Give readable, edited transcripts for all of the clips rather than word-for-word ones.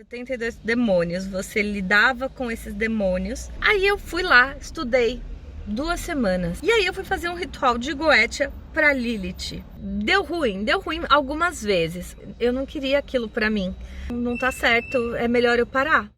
72 demônios, você lidava com esses demônios. Aí eu fui lá, estudei 2 semanas. E aí eu fui fazer um ritual de Goetia pra Lilith. Deu ruim algumas vezes. Eu não queria aquilo pra mim. Não tá certo, é melhor eu parar.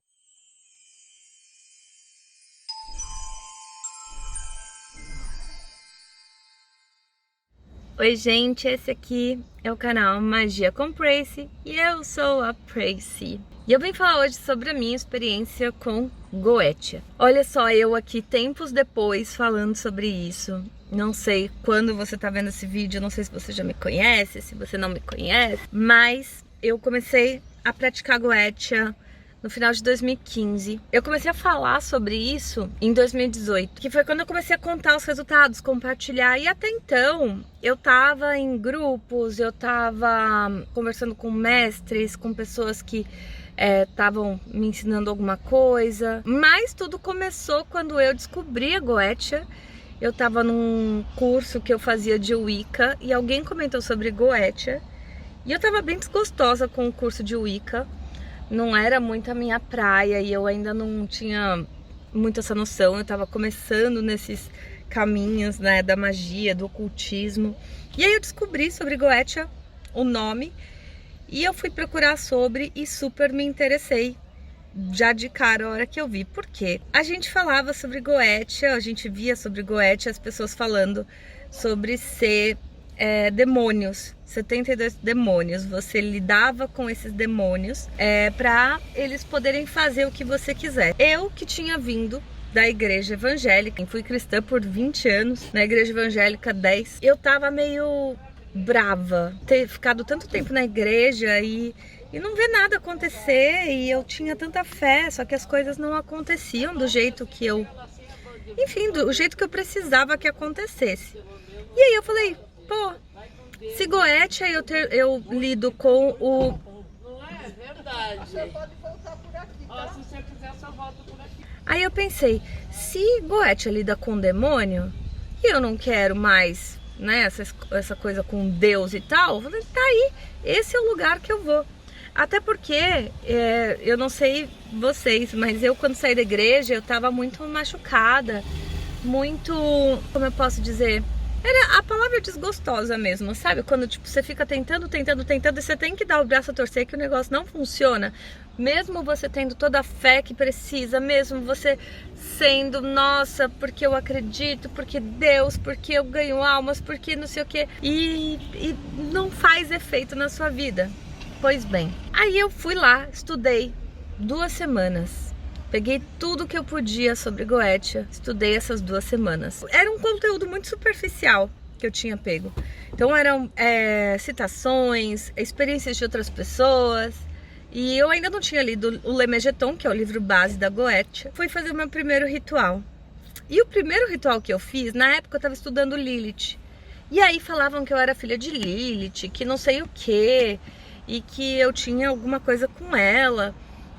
Oi gente, esse aqui é o canal Magia com Pracy e eu sou a Pracy. E eu vim falar hoje sobre a minha experiência com Goetia. Olha só, eu aqui tempos depois falando sobre isso. Não sei quando você tá vendo esse vídeo, não sei se você já me conhece, se você não me conhece, mas eu comecei a praticar Goetia no final de 2015. Eu comecei a falar sobre isso em 2018, que foi quando eu comecei a contar os resultados, compartilhar. E até então, eu tava em grupos, eu tava conversando com mestres, com pessoas que estavam me ensinando alguma coisa. Mas tudo começou quando eu descobri a Goetia. Eu tava num curso que eu fazia de Wicca e alguém comentou sobre Goetia. E eu tava bem desgostosa com o curso de Wicca. Não era muito a minha praia e eu ainda não tinha muito essa noção. Eu tava começando nesses caminhos, né, da magia, do ocultismo. E aí eu descobri sobre Goetia, o nome, e eu fui procurar sobre e super me interessei já de cara a hora que eu vi. Por quê? A gente falava sobre Goetia, a gente via sobre Goetia as pessoas falando sobre ser demônios, 72 demônios. Você lidava com esses demônios para eles poderem fazer o que você quiser. Eu que tinha vindo da igreja evangélica, fui cristã por 20 anos, na igreja evangélica 10, eu tava meio brava, ter ficado tanto tempo na igreja e não ver nada acontecer, e eu tinha tanta fé, só que as coisas não aconteciam do jeito que eu, enfim, do jeito que eu precisava que acontecesse. E aí eu falei, pô, se Goetia eu lido com o... Não é verdade. Você pode voltar por aqui, tá? Se você quiser, só volta por aqui. Aí eu pensei, se Goetia lida com demônio, e eu não quero mais, né, essa coisa com Deus e tal, eu falei, tá aí, esse é o lugar que eu vou. Até porque, eu não sei vocês, mas eu quando saí da igreja, eu tava muito machucada, muito, como eu posso dizer... Era a palavra desgostosa mesmo, sabe? Quando tipo, você fica tentando e você tem que dar o braço a torcer que o negócio não funciona. Mesmo você tendo toda a fé que precisa, mesmo você sendo, nossa, porque eu acredito, porque Deus, porque eu ganho almas, porque não sei o que. E não faz efeito na sua vida. Pois bem, aí eu fui lá, estudei 2 semanas. Peguei tudo que eu podia sobre Goetia, estudei essas 2 semanas. Era um conteúdo muito superficial que eu tinha pego. Então eram citações, experiências de outras pessoas. E eu ainda não tinha lido o Lemegeton, que é o livro base da Goetia. Fui fazer o meu primeiro ritual. E o primeiro ritual que eu fiz, na época eu estava estudando Lilith. E aí falavam que eu era filha de Lilith, que não sei o quê, e que eu tinha alguma coisa com ela.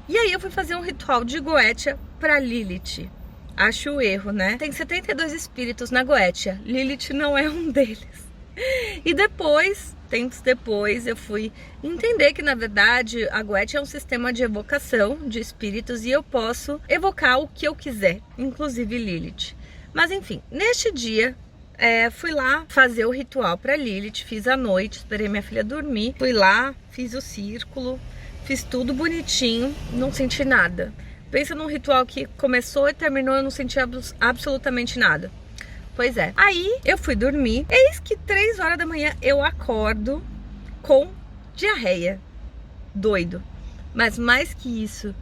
E aí eu fui fazer um ritual de Goetia pra Lilith. Acho o erro, né? Tem 72 espíritos na Goetia. Lilith não é um deles. E depois, tempos depois, eu fui entender que, na verdade, a Goetia é um sistema de evocação de espíritos e eu posso evocar o que eu quiser, inclusive Lilith. Mas enfim, neste dia... fui lá fazer o ritual pra Lilith, fiz à noite, esperei minha filha dormir. Fui lá, fiz o círculo, fiz tudo bonitinho, não senti nada. Pensa num ritual que começou e terminou, eu não senti absolutamente nada. Pois é. Aí eu fui dormir, eis que 3 horas da manhã eu acordo com diarreia. Doido. Mas mais que isso,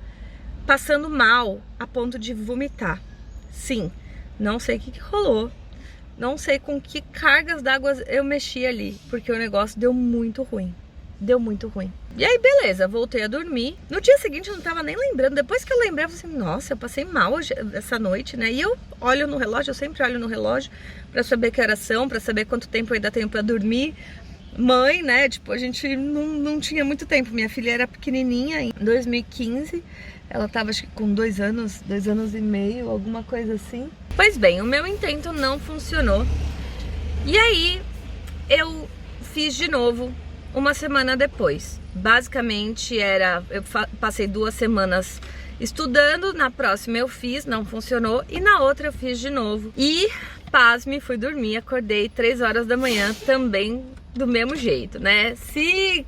passando mal a ponto de vomitar. Sim, não sei o que rolou. Não sei com que cargas d'água eu mexi ali, porque o negócio deu muito ruim. Deu muito ruim. E aí, beleza, voltei a dormir. No dia seguinte eu não tava nem lembrando. Depois que eu lembrei, eu falei assim, nossa, eu passei mal hoje, essa noite, né? E eu olho no relógio, eu sempre olho no relógio pra saber que horas são, pra saber quanto tempo eu ainda tenho pra dormir. Mãe, né? Tipo, a gente não tinha muito tempo. Minha filha era pequenininha em 2015. Ela tava, acho que com 2 anos, 2 anos e meio, alguma coisa assim. Pois bem, o meu intento não funcionou. E aí, eu fiz de novo uma semana depois. Basicamente eu passei 2 semanas estudando, na próxima eu fiz, não funcionou, e na outra eu fiz de novo. E, pasme, fui dormir, acordei 3 horas da manhã também do mesmo jeito, né?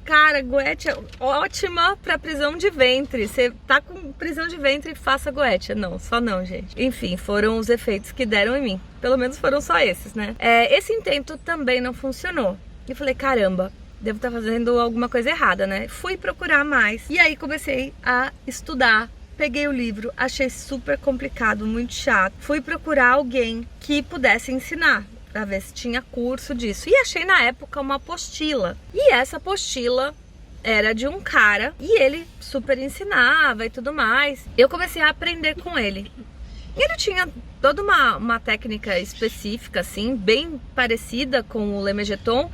Cara, goetia é ótima pra prisão de ventre. Você tá com prisão de ventre, faça goetia. Não, só não, gente. Enfim, foram os efeitos que deram em mim. Pelo menos foram só esses, né? Esse intento também não funcionou. E falei, caramba, devo estar fazendo alguma coisa errada, né? Fui procurar mais. E aí comecei a estudar. Peguei o livro, achei super complicado, muito chato. Fui procurar alguém que pudesse ensinar, pra ver se tinha curso disso. E achei na época uma apostila. E essa apostila era de um cara e ele super ensinava e tudo mais. Eu comecei a aprender com ele. E ele tinha toda uma técnica específica, assim, bem parecida com o Le Mageton.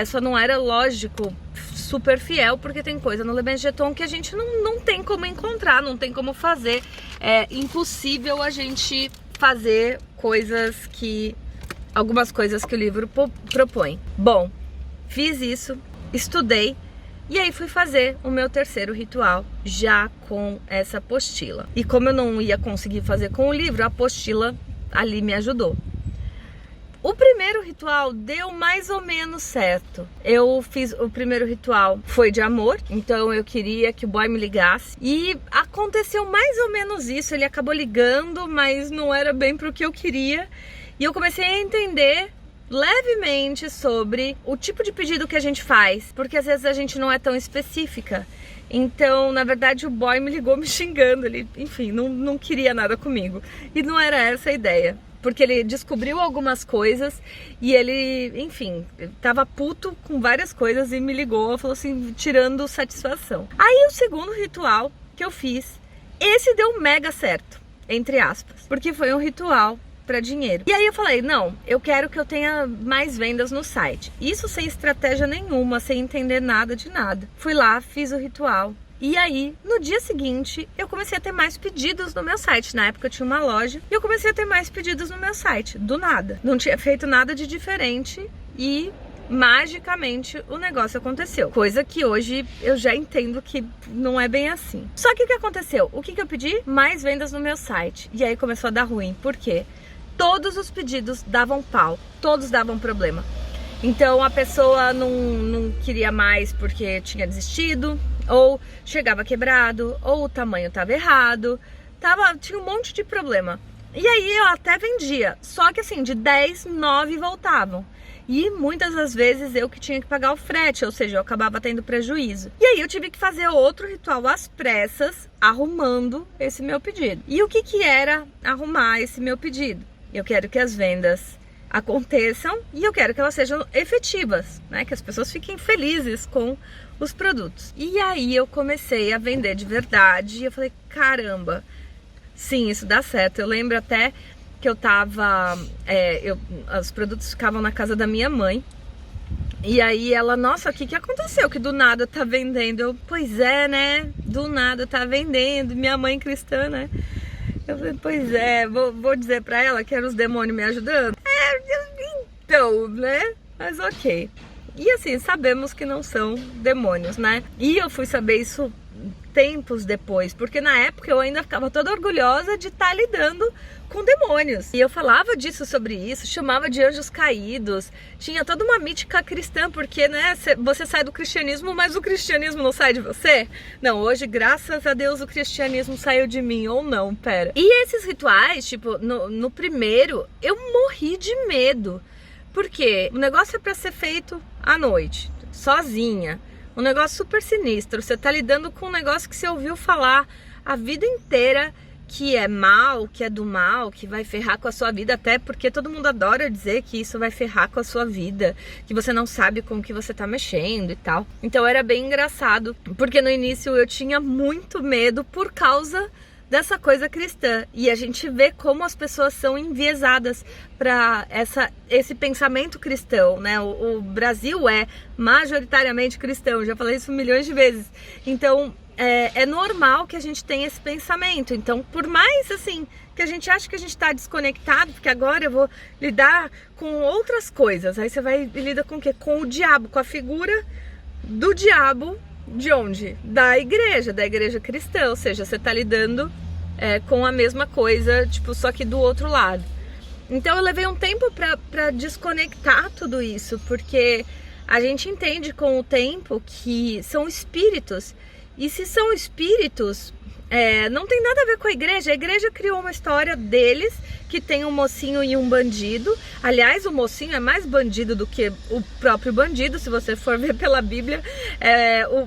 Só não era, lógico, super fiel, porque tem coisa no Le Mageton que a gente não tem como encontrar, não tem como fazer. É impossível a gente fazer algumas coisas que o livro propõe. Bom, fiz isso, estudei e aí fui fazer o meu terceiro ritual já com essa apostila. E como eu não ia conseguir fazer com o livro, a apostila ali me ajudou. O primeiro ritual deu mais ou menos certo. Eu fiz o primeiro ritual, foi de amor, então eu queria que o boy me ligasse. E aconteceu mais ou menos isso, ele acabou ligando, mas não era bem pro que eu queria. E eu comecei a entender levemente sobre o tipo de pedido que a gente faz, porque às vezes a gente não é tão específica. Então, na verdade, o boy me ligou me xingando, ele, enfim, não queria nada comigo. E não era essa a ideia. Porque ele descobriu algumas coisas e ele, enfim, tava puto com várias coisas e me ligou, falou assim, tirando satisfação. Aí o segundo ritual que eu fiz, esse deu mega certo, entre aspas, porque foi um ritual para dinheiro. E aí eu falei, não, eu quero que eu tenha mais vendas no site. Isso sem estratégia nenhuma, sem entender nada de nada. Fui lá, fiz o ritual. E aí, no dia seguinte, eu comecei a ter mais pedidos no meu site. Na época eu tinha uma loja e eu comecei a ter mais pedidos no meu site, do nada. Não tinha feito nada de diferente e magicamente o negócio aconteceu. Coisa que hoje eu já entendo que não é bem assim. Só que o que aconteceu? O que eu pedi? Mais vendas no meu site. E aí começou a dar ruim. Por quê? Todos os pedidos davam pau, todos davam problema. Então a pessoa não queria mais porque tinha desistido, ou chegava quebrado, ou o tamanho estava errado, tinha um monte de problema. E aí eu até vendia, só que assim, de 10, 9 voltavam. E muitas das vezes eu que tinha que pagar o frete, ou seja, eu acabava tendo prejuízo. E aí eu tive que fazer outro ritual às pressas, arrumando esse meu pedido. E o que era arrumar esse meu pedido? Eu quero que as vendas aconteçam e eu quero que elas sejam efetivas, né? Que as pessoas fiquem felizes com os produtos. E aí eu comecei a vender de verdade e eu falei, caramba, sim, isso dá certo. Eu lembro até que eu tava, os produtos ficavam na casa da minha mãe. E aí ela, nossa, o que aconteceu? Que do nada tá vendendo. Eu, pois é, né? Do nada tá vendendo. Minha mãe cristã, né? Eu falei, pois é, vou dizer pra ela que eram os demônios me ajudando. Então, né? Mas ok. E assim, sabemos que não são demônios, né? E eu fui saber isso tempos depois, porque na época eu ainda ficava toda orgulhosa de estar lidando com demônios. E eu falava disso sobre isso, chamava de anjos caídos, tinha toda uma mítica cristã, porque, né, você sai do cristianismo, mas o cristianismo não sai de você? Não, hoje, graças a Deus, o cristianismo saiu de mim, ou não, pera. E esses rituais, tipo, no primeiro, eu morri de medo, porque o negócio é pra ser feito à noite, sozinha. Um negócio super sinistro, você tá lidando com um negócio que você ouviu falar a vida inteira, que é mal, que é do mal, que vai ferrar com a sua vida, até porque todo mundo adora dizer que isso vai ferrar com a sua vida, que você não sabe com o que você tá mexendo e tal. Então era bem engraçado, porque no início eu tinha muito medo por causa dessa coisa cristã, e a gente vê como as pessoas são enviesadas para esse pensamento cristão, né? O Brasil é majoritariamente cristão, já falei isso milhões de vezes, então é normal que a gente tenha esse pensamento. Então, por mais assim que a gente acha que a gente está desconectado, porque agora eu vou lidar com outras coisas, aí você vai lidar com o quê? Com o diabo, com a figura do diabo. De onde? Da igreja cristã, ou seja, você tá lidando com a mesma coisa, tipo, só que do outro lado. Então eu levei um tempo pra desconectar tudo isso, porque a gente entende com o tempo que são espíritos, e se são espíritos, não tem nada a ver com a igreja criou uma história deles, que tem um mocinho e um bandido. Aliás, o mocinho é mais bandido do que o próprio bandido, se você for ver pela Bíblia.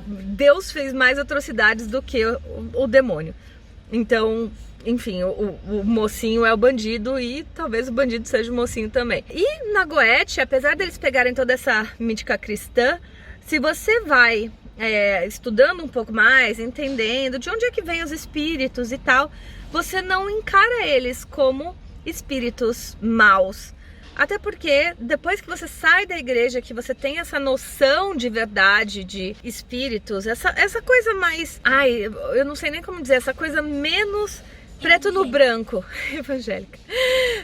Deus fez mais atrocidades do que o demônio. Então, enfim, o mocinho é o bandido e talvez o bandido seja o mocinho também. E na Goethe, apesar deles pegarem toda essa mítica cristã, se você vai estudando um pouco mais, entendendo de onde é que vem os espíritos e tal, você não encara eles como espíritos maus. Até porque depois que você sai da igreja, que você tem essa noção de verdade de espíritos, essa coisa mais... eu não sei nem como dizer, essa coisa menos preto no branco, evangélica.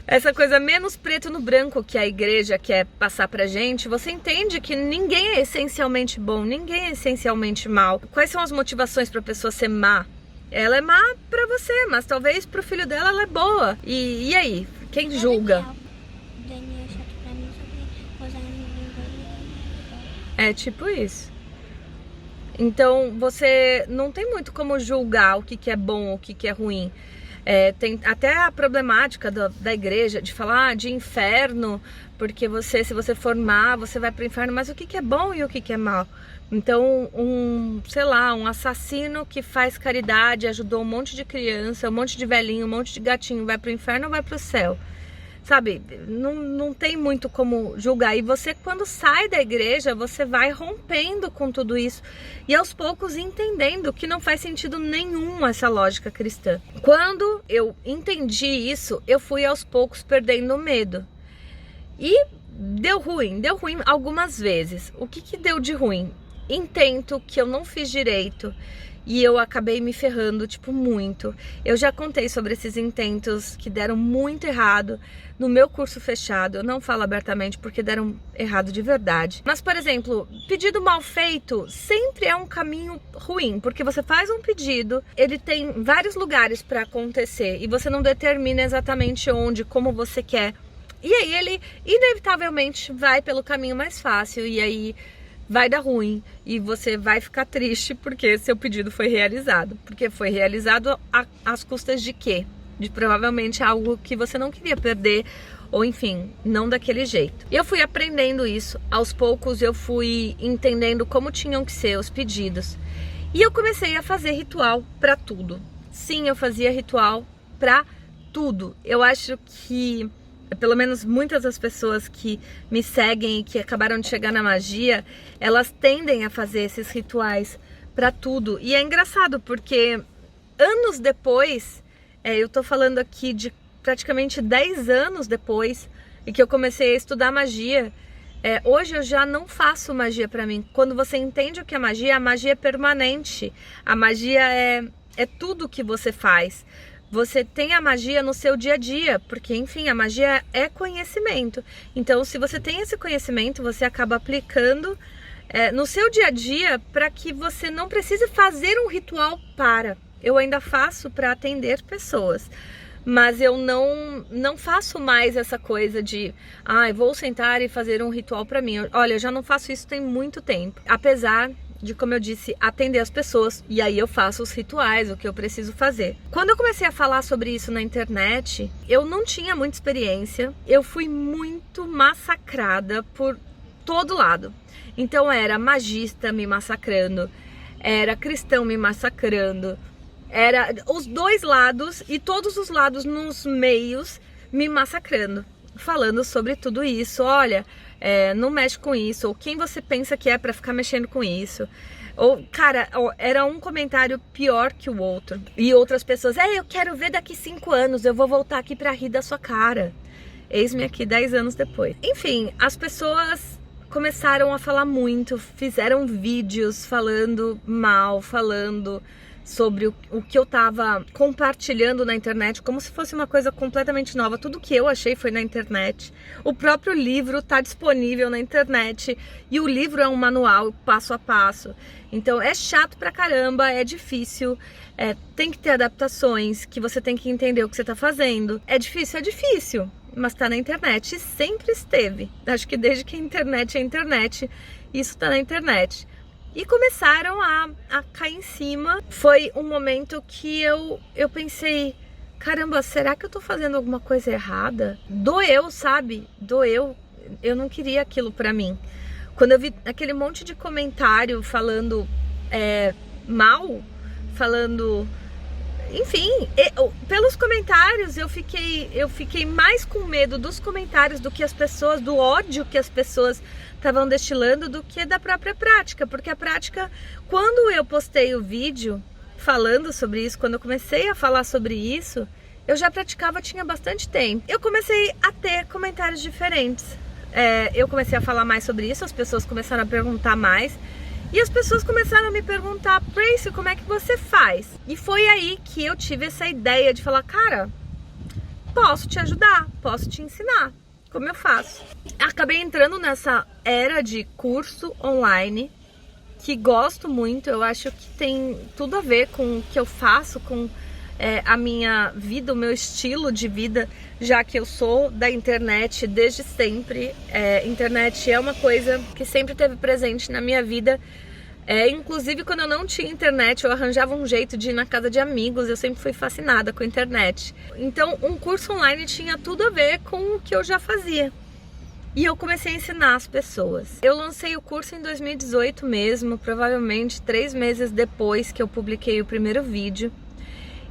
Essa coisa menos preto no branco que a igreja quer passar pra gente, você entende que ninguém é essencialmente bom, ninguém é essencialmente mal. Quais são as motivações pra pessoa ser má? Ela é má pra você, mas talvez pro filho dela ela é boa. E aí? Quem julga? É tipo isso. Então você não tem muito como julgar o que é bom, o que é ruim. Tem até a problemática da igreja de falar de inferno, porque se você for má, você vai pro inferno, mas o que é bom e o que é mal? Então, sei lá, um assassino que faz caridade, ajudou um monte de criança, um monte de velhinho, um monte de gatinho, vai pro inferno ou vai pro céu? Sabe, não tem muito como julgar. E você, quando sai da igreja, você vai rompendo com tudo isso e aos poucos entendendo que não faz sentido nenhum essa lógica cristã. Quando eu entendi isso, eu fui aos poucos perdendo o medo. E deu ruim algumas vezes. O que deu de ruim? Intento que eu não fiz direito e eu acabei me ferrando, tipo, muito. Eu já contei sobre esses intentos que deram muito errado no meu curso fechado. Eu não falo abertamente porque deram errado de verdade. Mas, por exemplo, pedido mal feito sempre é um caminho ruim, porque você faz um pedido, ele tem vários lugares para acontecer e você não determina exatamente onde, como você quer. E aí ele inevitavelmente vai pelo caminho mais fácil e aí vai dar ruim e você vai ficar triste porque seu pedido foi realizado. Porque foi realizado às custas de quê? De provavelmente algo que você não queria perder, ou enfim, não daquele jeito. E eu fui aprendendo isso, aos poucos eu fui entendendo como tinham que ser os pedidos. E eu comecei a fazer ritual para tudo. Sim, eu fazia ritual para tudo. Eu acho que pelo menos muitas das pessoas que me seguem e que acabaram de chegar na magia, elas tendem a fazer esses rituais pra tudo. E é engraçado porque anos depois, eu tô falando aqui de praticamente 10 anos depois e que eu comecei a estudar magia, hoje eu já não faço magia pra mim. Quando você entende o que é magia, a magia é permanente. A magia é tudo que você faz. Você tem a magia no seu dia a dia, porque, enfim, a magia é conhecimento. Então, se você tem esse conhecimento, você acaba aplicando no seu dia a dia para que você não precise fazer um ritual para. Eu ainda faço para atender pessoas, mas eu não faço mais essa coisa de vou sentar e fazer um ritual para mim. Olha, eu já não faço isso tem muito tempo. Apesar de, como eu disse, atender as pessoas, e aí eu faço os rituais, o que eu preciso fazer. Quando eu comecei a falar sobre isso na internet, eu não tinha muita experiência, eu fui muito massacrada por todo lado. Então era magista me massacrando, era cristão me massacrando, era os dois lados e todos os lados nos meios me massacrando, falando sobre tudo isso. Olha, não mexe com isso, ou quem você pensa que é pra ficar mexendo com isso. Ou, cara, era um comentário pior que o outro. E outras pessoas, eu quero ver daqui 5 anos, eu vou voltar aqui pra rir da sua cara. Eis-me aqui 10 anos depois. Enfim, as pessoas começaram a falar muito, fizeram vídeos falando mal, falando sobre o que eu tava compartilhando na internet, como se fosse uma coisa completamente nova. Tudo que eu achei foi na internet. O próprio livro tá disponível na internet, e o livro é um manual passo a passo. Então é chato pra caramba, é difícil, tem que ter adaptações, que você tem que entender o que você tá fazendo. É difícil, mas tá na internet, e sempre esteve. Acho que desde que a internet é internet, isso tá na internet. E começaram a cair em cima. Foi um momento que eu pensei, caramba, será que eu tô fazendo alguma coisa errada? Doeu, sabe? Doeu. Eu não queria aquilo pra mim. Quando eu vi aquele monte de comentário falando mal, falando... Enfim, pelos comentários eu fiquei mais com medo dos comentários do que as pessoas, do ódio que as pessoas estavam destilando, do que da própria prática. Porque a prática, quando eu postei o vídeo falando sobre isso, quando eu comecei a falar sobre isso, eu já praticava tinha bastante tempo. Eu comecei a ter comentários diferentes. Eu comecei a falar mais sobre isso, as pessoas começaram a perguntar mais. E as pessoas começaram a me perguntar, Pracy, como é que você faz? E foi aí que eu tive essa ideia de falar, cara, posso te ajudar, posso te ensinar como eu faço. Acabei entrando nessa era de curso online, que gosto muito, eu acho que tem tudo a ver com o que eu faço, com a minha vida, o meu estilo de vida, já que eu sou da internet desde sempre. Internet é uma coisa que sempre esteve presente na minha vida. Inclusive quando eu não tinha internet, eu arranjava um jeito de ir na casa de amigos. Eu sempre fui fascinada com a internet. Então um curso online tinha tudo a ver com o que eu já fazia. E eu comecei a ensinar as pessoas. Eu lancei o curso em 2018 mesmo, provavelmente 3 meses depois que eu publiquei o primeiro vídeo.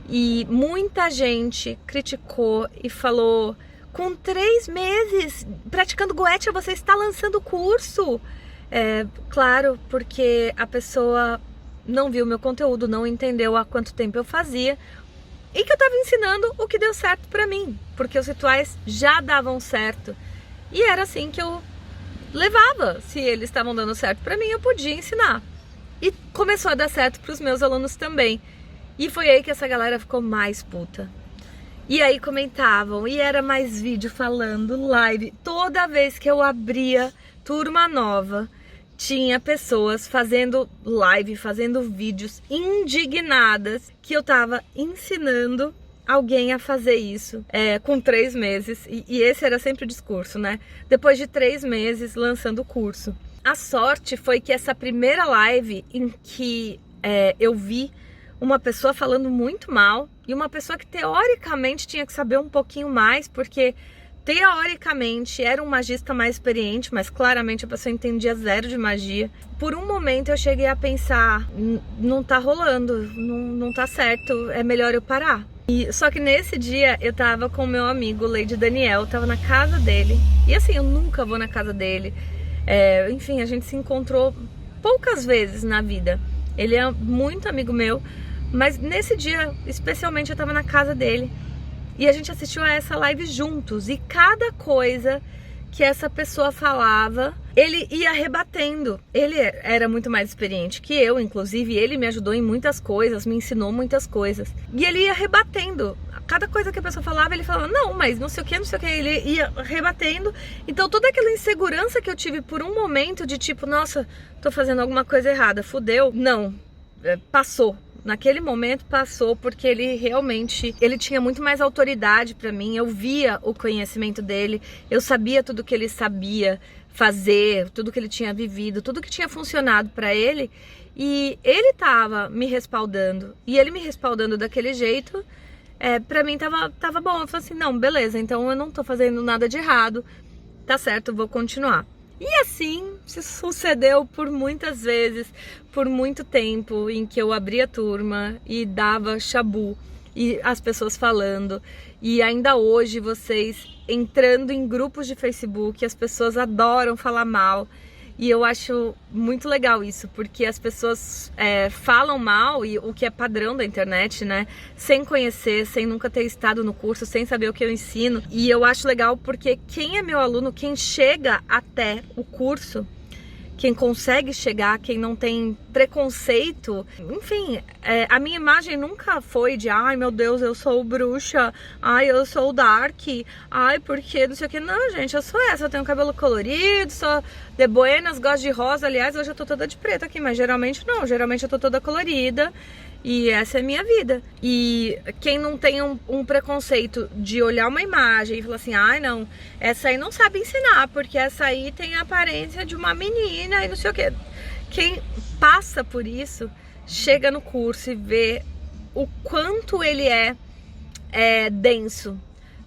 E muita gente criticou e falou, com 3 meses praticando goetia você está lançando o curso? Claro, porque a pessoa não viu meu conteúdo, não entendeu há quanto tempo eu fazia e que eu estava ensinando o que deu certo pra mim, porque os rituais já davam certo e era assim que eu levava. Se eles estavam dando certo pra mim, eu podia ensinar. E começou a dar certo pros meus alunos também. E foi aí que essa galera ficou mais puta. E aí comentavam, e era mais vídeo falando, live. Toda vez que eu abria turma nova, tinha pessoas fazendo live, fazendo vídeos indignadas que eu tava ensinando alguém a fazer isso com 3 meses. E esse era sempre o discurso, né? Depois de 3 meses lançando o curso. A sorte foi que essa primeira live em que eu vi uma pessoa falando muito mal e uma pessoa que teoricamente tinha que saber um pouquinho mais, porque teoricamente era um magista mais experiente, mas claramente a pessoa entendia zero de magia. Por um momento eu cheguei a pensar, não tá rolando, não tá certo, é melhor eu parar. Só que nesse dia eu tava com o meu amigo Lady Daniel, tava na casa dele, e assim, eu nunca vou na casa dele. Enfim, a gente se encontrou poucas vezes na vida. Ele é muito amigo meu, mas nesse dia, especialmente, eu tava na casa dele e a gente assistiu a essa live juntos. E cada coisa que essa pessoa falava, ele ia rebatendo. Ele era muito mais experiente que eu, inclusive, ele me ajudou em muitas coisas, me ensinou muitas coisas. E ele ia rebatendo. Cada coisa que a pessoa falava, ele falava, não, mas não sei o que, não sei o que. Ele ia rebatendo. Então toda aquela insegurança que eu tive por um momento de tipo, nossa, tô fazendo alguma coisa errada, fudeu. Não, passou. Naquele momento passou, porque ele realmente, ele tinha muito mais autoridade pra mim. Eu via o conhecimento dele, eu sabia tudo que ele sabia fazer, tudo que ele tinha vivido, tudo que tinha funcionado pra ele. E ele tava me respaldando, e ele me respaldando daquele jeito, pra mim tava bom. Eu falei assim, não, beleza, então eu não tô fazendo nada de errado, tá certo, vou continuar. E assim se sucedeu por muitas vezes, por muito tempo, em que eu abria a turma e dava chabu, e as pessoas falando. E ainda hoje vocês entrando em grupos de Facebook, as pessoas adoram falar mal. E eu acho muito legal isso, porque as pessoas falam mal, e o que é padrão da internet, né? Sem conhecer, sem nunca ter estado no curso, sem saber o que eu ensino. E eu acho legal porque quem é meu aluno, quem chega até o curso, quem consegue chegar, quem não tem preconceito. Enfim, a minha imagem nunca foi de ai meu Deus, eu sou bruxa, ai eu sou dark, ai porque não sei o que. Não, gente, eu sou essa, eu tenho cabelo colorido, sou de buenas, gosto de rosa. Aliás, hoje eu tô toda de preto aqui, mas geralmente não, geralmente eu tô toda colorida. E essa é a minha vida. E quem não tem um preconceito de olhar uma imagem e falar assim, ai não, essa aí não sabe ensinar, porque essa aí tem a aparência de uma menina e não sei o que. Quem passa por isso, chega no curso e vê o quanto ele é denso.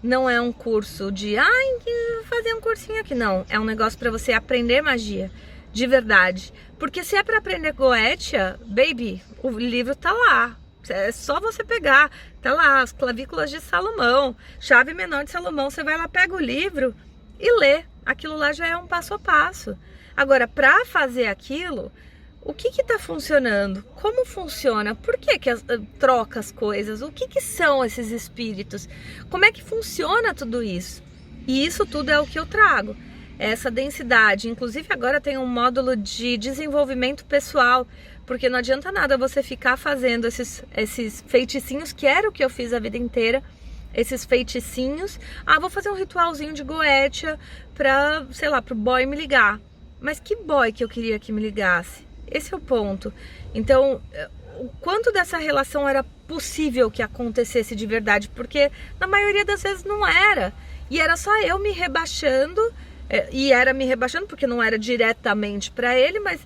Não é um curso de, ai, vou fazer um cursinho aqui. Não, é um negócio para você aprender magia. De verdade. Porque se é para aprender Goetia, baby, o livro tá lá. É só você pegar. Tá lá, as clavículas de Salomão, chave menor de Salomão. Você vai lá, pega o livro e lê. Aquilo lá já é um passo a passo. Agora, para fazer aquilo, o que tá funcionando? Como funciona? Por que troca as coisas? O que são esses espíritos? Como é que funciona tudo isso? E isso tudo é o que eu trago. Essa densidade, inclusive agora tem um módulo de desenvolvimento pessoal, porque não adianta nada você ficar fazendo esses feiticinhos, que era o que eu fiz a vida inteira, esses feiticinhos, vou fazer um ritualzinho de Goetia pra, sei lá, pro boy me ligar. Mas que boy que eu queria que me ligasse? Esse é o ponto. Então, o quanto dessa relação era possível que acontecesse de verdade, porque na maioria das vezes não era, e era só eu me rebaixando. E era me rebaixando porque não era diretamente para ele, mas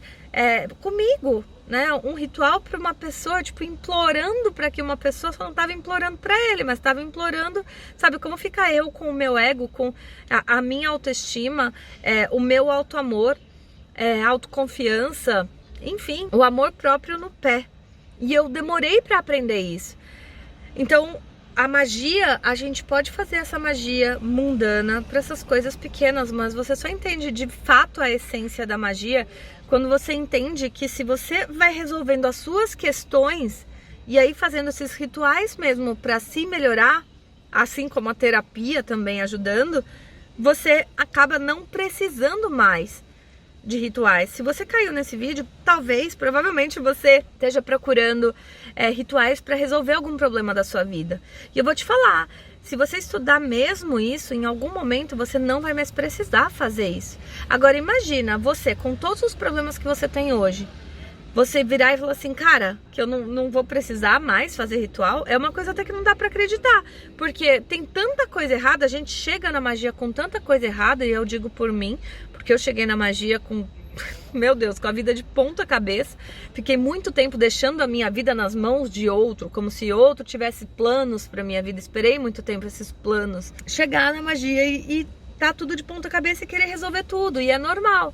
comigo, né? Um ritual para uma pessoa, tipo, implorando para que uma pessoa, só não estava implorando para ele, mas estava implorando, sabe, como ficar eu com o meu ego, com a minha autoestima, o meu autoamor, autoconfiança, enfim, o amor próprio no pé. E eu demorei para aprender isso. Então, a magia, a gente pode fazer essa magia mundana para essas coisas pequenas, mas você só entende de fato a essência da magia quando você entende que se você vai resolvendo as suas questões e aí fazendo esses rituais mesmo para se melhorar, assim como a terapia também ajudando, você acaba não precisando mais de rituais. Se você caiu nesse vídeo, provavelmente você esteja procurando rituais para resolver algum problema da sua vida. E eu vou te falar, se você estudar mesmo isso, em algum momento você não vai mais precisar fazer isso. Agora imagina você, com todos os problemas que você tem hoje, você virar e falar assim, cara, que eu não vou precisar mais fazer ritual, é uma coisa até que não dá pra acreditar, porque tem tanta coisa errada, a gente chega na magia com tanta coisa errada, e eu digo por mim, porque eu cheguei na magia com, meu Deus, com a vida de ponta cabeça, fiquei muito tempo deixando a minha vida nas mãos de outro, como se outro tivesse planos pra minha vida, esperei muito tempo esses planos, chegar na magia e tá tudo de ponta cabeça e querer resolver tudo, e é normal.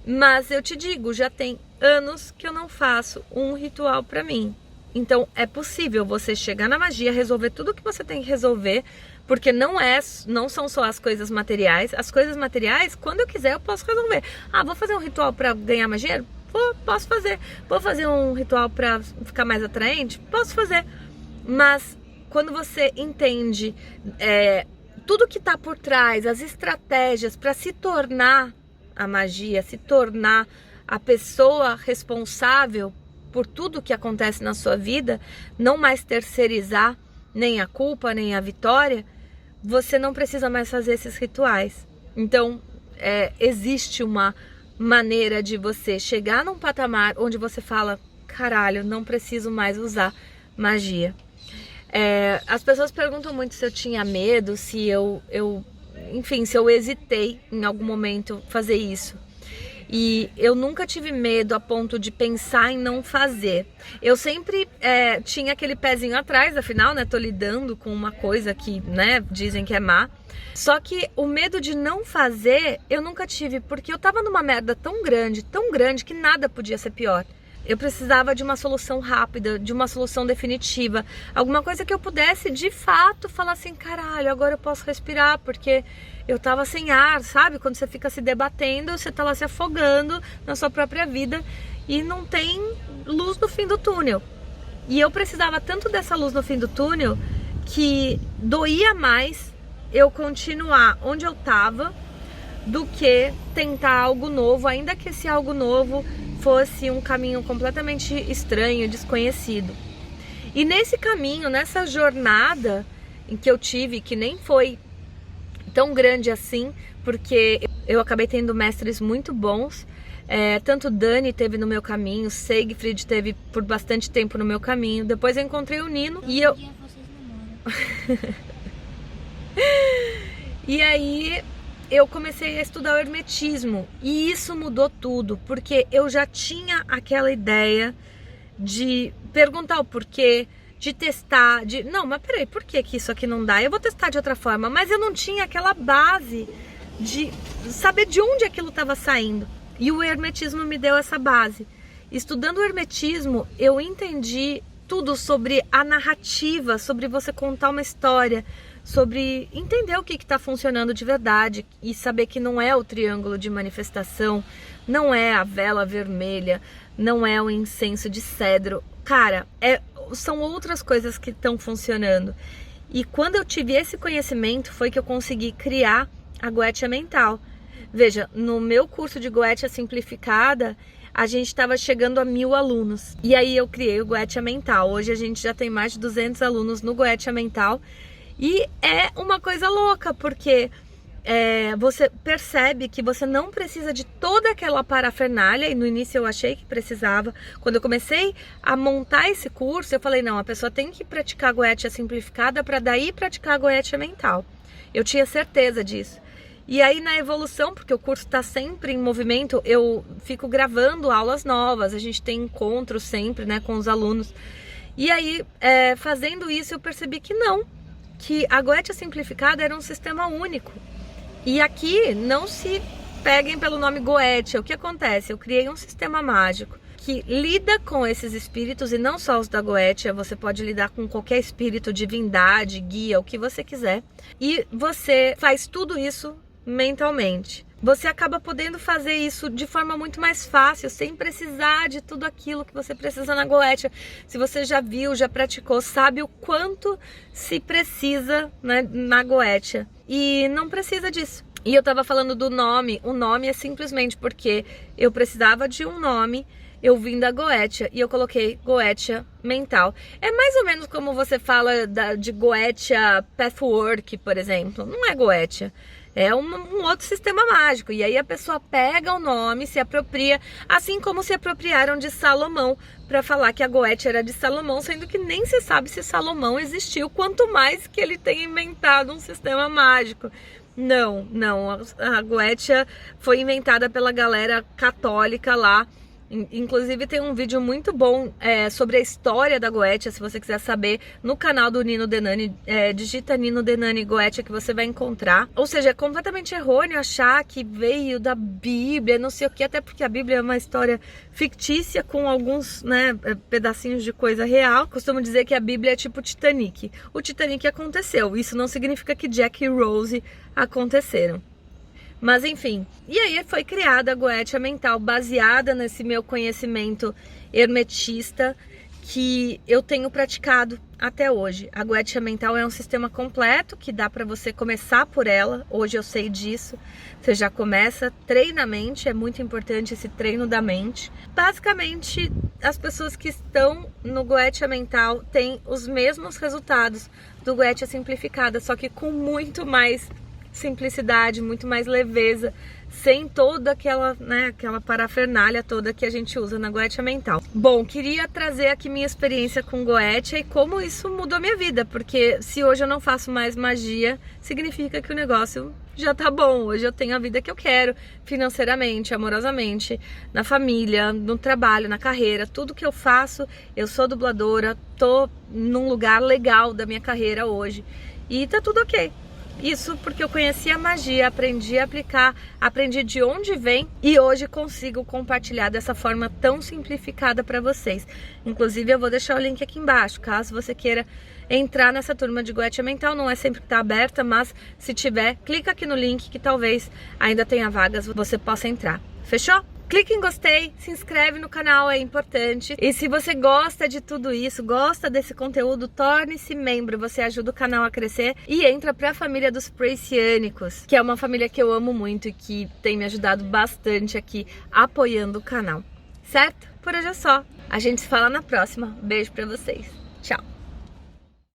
Mas eu te digo, já tem anos que eu não faço um ritual pra mim. Então é possível você chegar na magia, resolver tudo que você tem que resolver, porque não são só as coisas materiais. As coisas materiais, quando eu quiser, eu posso resolver. Vou fazer um ritual pra ganhar mais dinheiro? Posso fazer. Vou fazer um ritual pra ficar mais atraente? Posso fazer. Mas quando você entende tudo que tá por trás, as estratégias pra se tornar a magia, se tornar a pessoa responsável por tudo que acontece na sua vida, não mais terceirizar nem a culpa, nem a vitória, você não precisa mais fazer esses rituais. Então, existe uma maneira de você chegar num patamar onde você fala, caralho, não preciso mais usar magia. As pessoas perguntam muito se eu tinha medo, se enfim, se eu hesitei em algum momento fazer isso. E eu nunca tive medo a ponto de pensar em não fazer. Eu sempre tinha aquele pezinho atrás, afinal, né? Tô lidando com uma coisa que, né, dizem que é má. Só que o medo de não fazer, eu nunca tive, porque eu tava numa merda tão grande que nada podia ser pior. Eu precisava de uma solução rápida, de uma solução definitiva. Alguma coisa que eu pudesse, de fato, falar assim, caralho, agora eu posso respirar, porque eu tava sem ar, sabe? Quando você fica se debatendo, você tá lá se afogando na sua própria vida e não tem luz no fim do túnel. E eu precisava tanto dessa luz no fim do túnel que doía mais eu continuar onde eu tava do que tentar algo novo, ainda que esse algo novo fosse um caminho completamente estranho, desconhecido. E nesse caminho, nessa jornada em que eu tive, que nem foi tão grande assim, porque eu acabei tendo mestres muito bons, tanto Dani teve no meu caminho, Siegfried teve por bastante tempo no meu caminho, depois eu encontrei o Nino e eu... E aí eu comecei a estudar o hermetismo e isso mudou tudo, porque eu já tinha aquela ideia de perguntar o porquê, de testar, de... Não, mas peraí, por que isso aqui não dá? Eu vou testar de outra forma, mas eu não tinha aquela base de saber de onde aquilo estava saindo. E o hermetismo me deu essa base. Estudando o hermetismo, eu entendi tudo sobre a narrativa, sobre você contar uma história, sobre entender o que está funcionando de verdade e saber que não é o triângulo de manifestação, não é a vela vermelha, não é o incenso de cedro. Cara, são outras coisas que estão funcionando. E quando eu tive esse conhecimento, foi que eu consegui criar a Goetia Mental. Veja, no meu curso de Goetia Simplificada, a gente estava chegando a 1000 alunos. E aí eu criei o Goetia Mental. Hoje a gente já tem mais de 200 alunos no Goetia Mental. E é uma coisa louca, porque você percebe que você não precisa de toda aquela parafernália. E no início eu achei que precisava. Quando eu comecei a montar esse curso, eu falei, não, a pessoa tem que praticar Goetia Simplificada para daí praticar a Goetia Mental. Eu tinha certeza disso. E aí na evolução, porque o curso está sempre em movimento, eu fico gravando aulas novas, a gente tem encontros sempre, né, com os alunos. E aí, fazendo isso, eu percebi que não, que a Goetia Simplificada era um sistema único. E aqui, não se peguem pelo nome Goetia, o que acontece? Eu criei um sistema mágico que lida com esses espíritos, e não só os da Goetia, você pode lidar com qualquer espírito, divindade, guia, o que você quiser. E você faz tudo isso mentalmente. Você acaba podendo fazer isso de forma muito mais fácil, sem precisar de tudo aquilo que você precisa na Goetia. Se você já viu, já praticou, sabe o quanto se precisa, né, na Goetia. E não precisa disso. E eu tava falando do nome. O nome é simplesmente porque eu precisava de um nome, eu vim da Goetia e eu coloquei Goetia Mental. É mais ou menos como você fala de Goetia Pathwork, por exemplo. Não é Goetia. É um outro sistema mágico. E aí a pessoa pega o nome, se apropria, assim como se apropriaram de Salomão para falar que a Goetia era de Salomão, sendo que nem se sabe se Salomão existiu, quanto mais que ele tenha inventado um sistema mágico. Não, a Goetia foi inventada pela galera católica lá. Inclusive tem um vídeo muito bom sobre a história da Goetia, se você quiser saber, no canal do Nino Denani, digita Nino Denani Goetia que você vai encontrar. Ou seja, é completamente errôneo achar que veio da Bíblia, não sei o que, até porque a Bíblia é uma história fictícia com alguns, né, pedacinhos de coisa real. Costumo dizer que a Bíblia é tipo Titanic. O Titanic aconteceu, isso não significa que Jack e Rose aconteceram. Mas enfim, e aí foi criada a Goetia Mental, baseada nesse meu conhecimento hermetista que eu tenho praticado até hoje. A Goetia Mental é um sistema completo que dá para você começar por ela, hoje eu sei disso. Você já começa, treina a mente, é muito importante esse treino da mente. Basicamente, as pessoas que estão no Goetia Mental têm os mesmos resultados do Goetia Simplificada, só que com muito mais simplicidade, muito mais leveza, sem toda aquela, né, aquela parafernália toda que a gente usa na Goetia Mental. Bom, queria trazer aqui minha experiência com Goetia e como isso mudou minha vida, porque se hoje eu não faço mais magia, significa que o negócio já tá bom. Hoje eu tenho a vida que eu quero, financeiramente, amorosamente, na família, no trabalho, na carreira, tudo que eu faço. Eu sou dubladora, tô num lugar legal da minha carreira hoje e tá tudo ok. Isso porque eu conheci a magia, aprendi a aplicar, aprendi de onde vem e hoje consigo compartilhar dessa forma tão simplificada para vocês. Inclusive eu vou deixar o link aqui embaixo, caso você queira entrar nessa turma de Goetia Mental. Não é sempre que está aberta, mas se tiver, clica aqui no link que talvez ainda tenha vagas, você possa entrar. Fechou? Clique em gostei, se inscreve no canal, é importante. E se você gosta de tudo isso, gosta desse conteúdo, torne-se membro. Você ajuda o canal a crescer e entra pra família dos Precianicos, que é uma família que eu amo muito e que tem me ajudado bastante aqui, apoiando o canal. Certo? Por hoje é só. A gente se fala na próxima. Beijo pra vocês.